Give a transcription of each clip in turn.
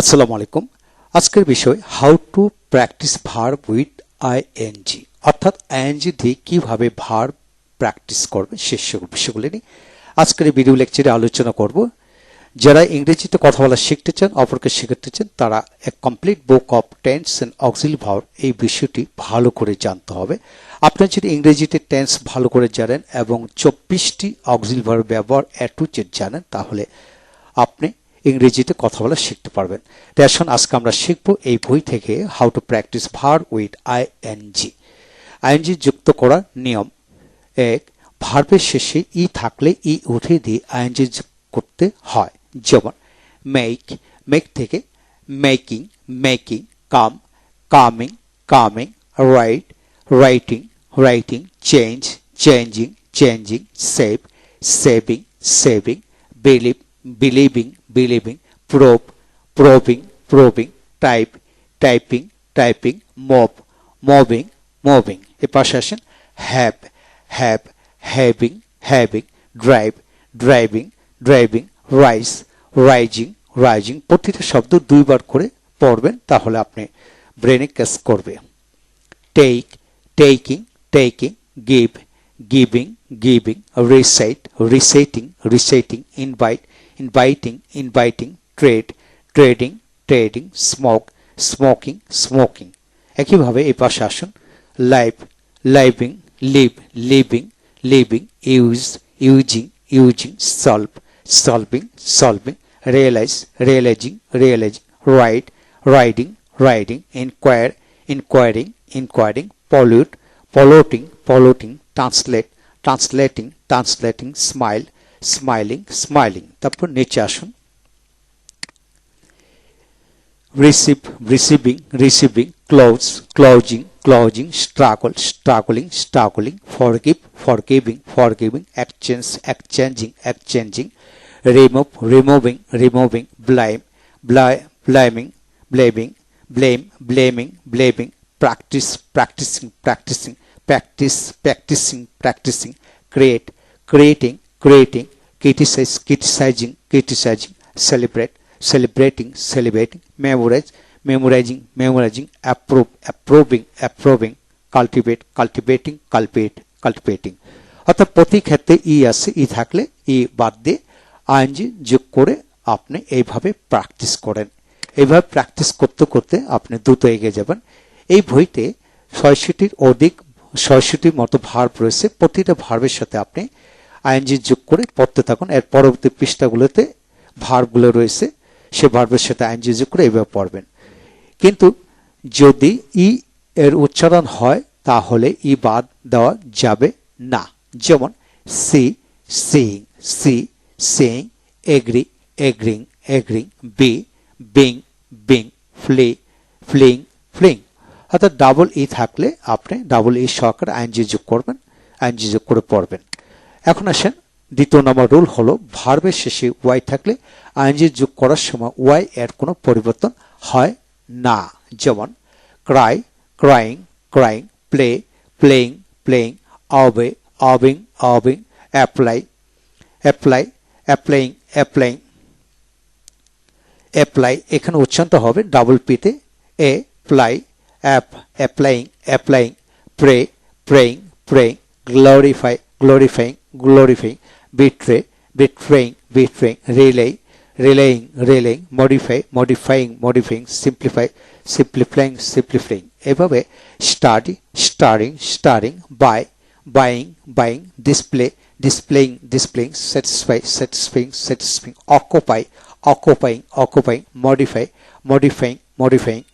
আসসালামু আলাইকুম। আজকের বিষয় how to practise verb with ING, অর্থাৎ আইএনজি দিয়ে কিভাবে ভার্ব প্র্যাকটিস করবে সে বিষয়গুলি নিয়ে আজকের এই ভিডিও লেকচারে আলোচনা করব। যারা ইংরেজিতে কথা বলা শিখতে চান, অপরকে শেখাতে চান, তারা এক complete book of tense and auxiliary verb এই বিষয়টি ভালো করে জানতে হবে। আপনারা যদি ইংরেজিতে টেন্স ভালো করে জানেন এবং 24টি অক্সিলারি ভার্ব ব্যবহার এ টু জেড জানেন, তাহলে আপনি ইংরেজিতে কথা বলা শিখতে পারবেন। তাই আসুন আজকে আমরা শিখব এই বই থেকে how to practise verb with ING. ING যুক্ত করার নিয়ম: এক, ভার্বের শেষে ই থাকলে ই উঠিয়ে দিয়ে আইএনজি করতে হয়। যেমন মেক, মেক থেকে making, making, come, coming, coming, write, writing, writing, change, changing, changing, save, saving, saving, believe, believing, believing, probe, probing, probing, type, typing, typing, mob, mobbing, mobbing. এ পাশে আসেন have, have, having, having, drive, driving, driving, rise, rising, rising। প্রতিটা শব্দ দুইবার করে পড়বেন, তাহলে আপনি ব্রেনে ক্যাচ করবে। take, taking, taking, give, giving, giving, recite, reciting, reciting, invite, inviting, inviting, trade, trading, trading, smoke, smoking, smoking। একইভাবে এই পাশে আসুন live, living, live, living, living, use, using, using, solve, solving, solving, realise, realising, realising, write, riding, riding, inquire, inquiring, inquiring, pollute, polluting, polluting, translate, translating, translating, smile, smiling, smiling. তারপর নিচে আসুন receive, receiving, receiving, close, closing, closing, struggle, struggling, struggling, forgive, forgiving, forgiving, exchange, exchanging, exchanging, remove, removing, removing, blame, blaming, blaming, blame, blaming, blaming, practise, practising, practising, practise, practising, practising, create, creating, creating, criticize, criticizing, criticizing, celebrate, celebrating, celebrating, memorize, memorizing, memorizing, approve, approving, approving, cultivate, cultivating, cultivate, cultivating। অর্থাৎ প্রতি ক্ষেত্রে ই আছে, ই থাকলে ই বাদ দিয়ে ING যোগ করে আপনি এইভাবে প্র্যাকটিস করেন। এইভাবে প্র্যাকটিস করতে করতে আপনি দ্রুত এগিয়ে যাবেন। এই বইতে ৬৬টির মতো ভার্ব রয়েছে। প্রতিটা ভার্বের সাথে আপনি আইএনজি যোগ করে পড়তে থাকুন। এর পরবর্তী পৃষ্ঠাগুলোতে ভার্বগুলো রয়েছে, সে ভার্বের সাথে আইএনজি যোগ করে এইভাবে পড়বেন। কিন্তু যদি ই এর উচ্চারণ হয় তাহলে ই বাদ দেওয়া যাবে না। যেমন see, seeing, see, seeing, agree, agreeing, agreeing, be, being, being, flee, fleeing, fleeing. অর্থাৎ ডাবল ই থাকলে আপনি ডাবল ই সহকারে আইএনজি যোগ করবেন, আইএনজি যোগ করে পড়বেন। এখন আসেন দ্বিতীয় নম্বর রুল হলো ভার্বের শেষে ওয়াই থাকলে আইএনজি যোগ করার সময় ওয়াই এর কোনো পরিবর্তন হয় না। যেমন cry, crying, crying, play, playing, playing, obey, obeying, obeying, apply, apply, applying, applying, apply. এখানে উচ্চারণটা হবে ডাবল পিতে a ply, app, applying, applying, pray, praying, praying, glorify, glorifying, glorifying, betray, betraying, betraying, relay, relaying, relaying, modify, modifying, modifying, simplify, simplifying, simplifying। এভাবে study, studying, studying, buy, buying, buying, display, displaying, displaying, satisfy, satisfying, satisfying, occupy, occupying, occupying, modify, modifying, modifying,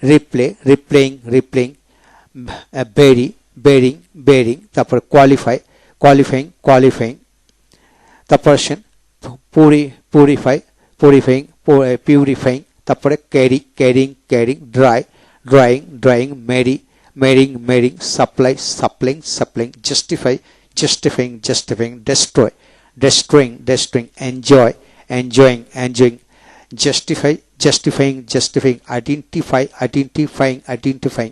replay, replaying, replaying, bury, burying, burying, তারপর qualify, qualifying, qualifying. তারপর আসেন purify, purifying, purifying, তারপরে carry, carrying, carrying, dry, drying, drying, marry, marrying, marrying, supply, supplying, supplying, justify, justifying, justifying, destroy, destroying, destroying, enjoy, enjoying, enjoying, justify, justifying, justifying, identify, identifying, identifying,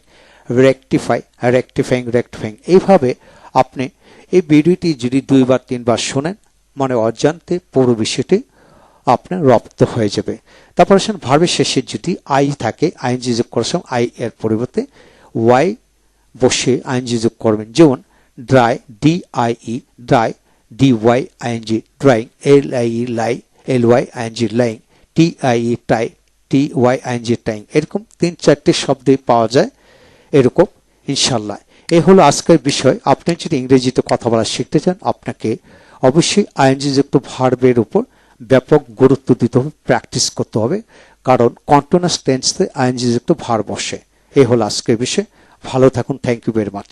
rectify, rectifying, rectifying. এইভাবে আপনি এই ভিডিওটি যদি 2 বার 3 বার শোনেন, মানে অজান্তে পুরো বিষয়টি আপনার রপ্ত হয়ে যাবে। তারপর আসেন ভার্বের শেষে যদি আই থাকে, আইএনজি যোগ করার সময় আই এর পরিবর্তে ওয়াই বসে আইএনজি যোগ করবেন। যেমন dry, DIE dry, DY ING drying, LIE lie, LY ING lying, TIE tie, TY ING tying. এরকম 3-4টি শব্দে পাওয়া যায় এরকম ইনশাল্লাহ। এই হলো আজকের বিষয়। আপনি যদি ইংরেজিতে কথা বলা শিখতে চান, আপনাকে অবশ্যই আইএনজি যুক্ত ভার্বের উপর ব্যাপক গুরুত্ব দিতে হবে, প্র্যাকটিস করতে হবে, কারণ কন্টিনিউয়াস টেন্সে আইএনজি যুক্ত ভার্ব বসে। এই হলো আজকের বিষয়। ভালো থাকুন। Thank you very much.